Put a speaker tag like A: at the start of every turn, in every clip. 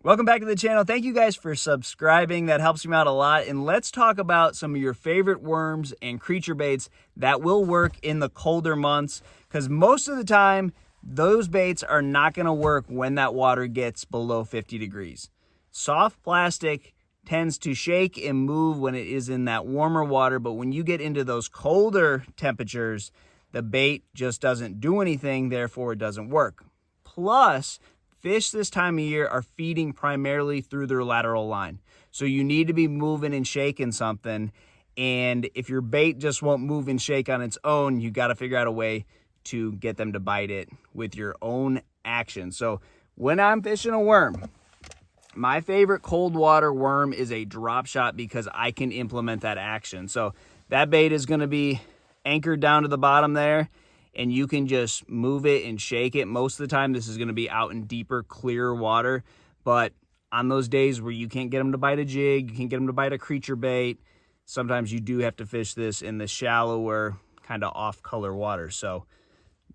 A: Welcome back to the channel. Thank you guys for subscribing. That helps me out a lot. And let's talk about some of your favorite worms and creature baits that will work in the colder months, because most of the time, those baits are not going to work when that water gets below 50 degrees. Soft plastic tends to shake and move when it is in that warmer water, but when you get into those colder temperatures, the bait just doesn't do anything, therefore it doesn't work. Plus, fish this time of year are feeding primarily through their lateral line. So you need to be moving and shaking something. And if your bait just won't move and shake on its own, you got to figure out a way to get them to bite it with your own action. So when I'm fishing a worm, my favorite cold water worm is a drop shot because I can implement that action. So that bait is going to be anchored down to the bottom there, and you can just move it and shake it. Most of the time, this is going to be out in deeper, clearer water. But on those days where you can't get them to bite a jig, you can't get them to bite a creature bait, sometimes you do have to fish this in the shallower, kind of off-color water. So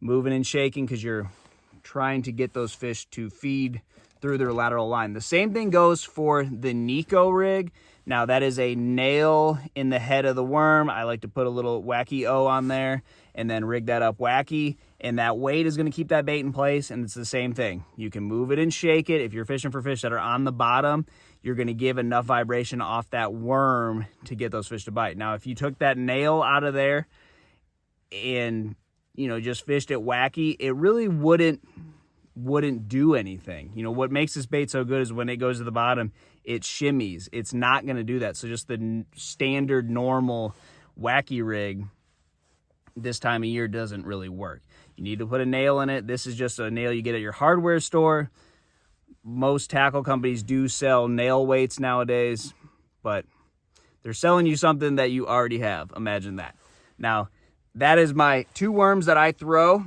A: moving and shaking because you're trying to get those fish to feed through their lateral line. The same thing goes for the Nico rig. Now, that is a nail in the head of the worm. I like to put a little wacky O on there and then rig that up wacky, and that weight is going to keep that bait in place. And it's the same thing. You can move it and shake it. If you're fishing for fish that are on the bottom, you're going to give enough vibration off that worm to get those fish to bite. Now, if you took that nail out of there and just fished it wacky, it really wouldn't do anything. What makes this bait so good is when it goes to the bottom, it shimmies. It's not going to do that. So just the standard normal wacky rig this time of year doesn't really work. You need to put a nail in it. This is just a nail you get at your hardware store. Most tackle companies do sell nail weights nowadays, but they're selling you something that you already have. Imagine that. Now, that is my two worms that I throw.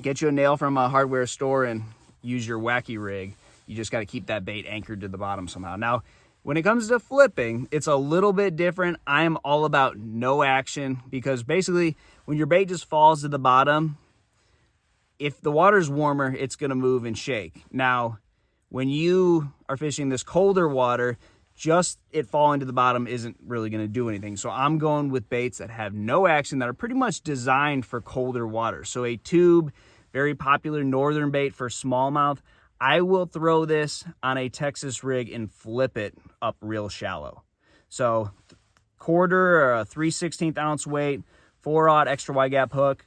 A: Get you a nail from a hardware store and use your wacky rig. You just got to keep that bait anchored to the bottom somehow. Now, when it comes to flipping, it's a little bit different. I am all about no action, because basically when your bait just falls to the bottom, if the water's warmer, it's going to move and shake. Now, when you are fishing this colder water, just it falling to the bottom isn't really going to do anything. So I'm going with baits that have no action, that are pretty much designed for colder water. So a tube, very popular northern bait for smallmouth. I will throw this on a Texas rig and flip it up real shallow. So quarter or a 3/16 ounce weight, 4/0 extra wide gap hook.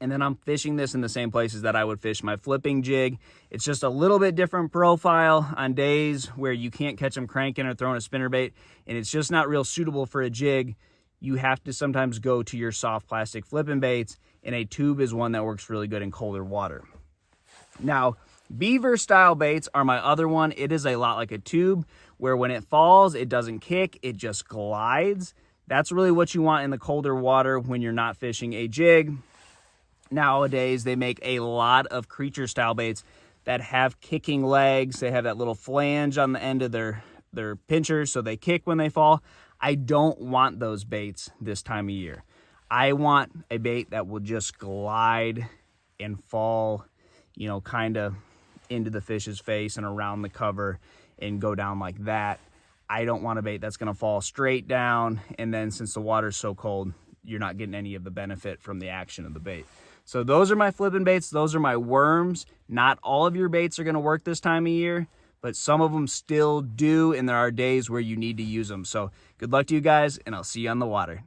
A: And then I'm fishing this in the same places that I would fish my flipping jig. It's just a little bit different profile on days where you can't catch them cranking or throwing a spinnerbait, and it's just not real suitable for a jig. You have to sometimes go to your soft plastic flipping baits, and a tube is one that works really good in colder water. Now, beaver style baits are my other one. It is a lot like a tube, where when it falls, it doesn't kick, it just glides. That's really what you want in the colder water when you're not fishing a jig. Nowadays, they make a lot of creature style baits that have kicking legs. They have that little flange on the end of their pinchers, so they kick when they fall. I don't want those baits this time of year. I want a bait that will just glide and fall, kind of into the fish's face and around the cover and go down like that. I don't want a bait that's going to fall straight down, and then since the water's so cold, you're not getting any of the benefit from the action of the bait. So those are my flipping baits. Those are my worms. Not all of your baits are going to work this time of year, but some of them still do, and there are days where you need to use them. So good luck to you guys, and I'll see you on the water.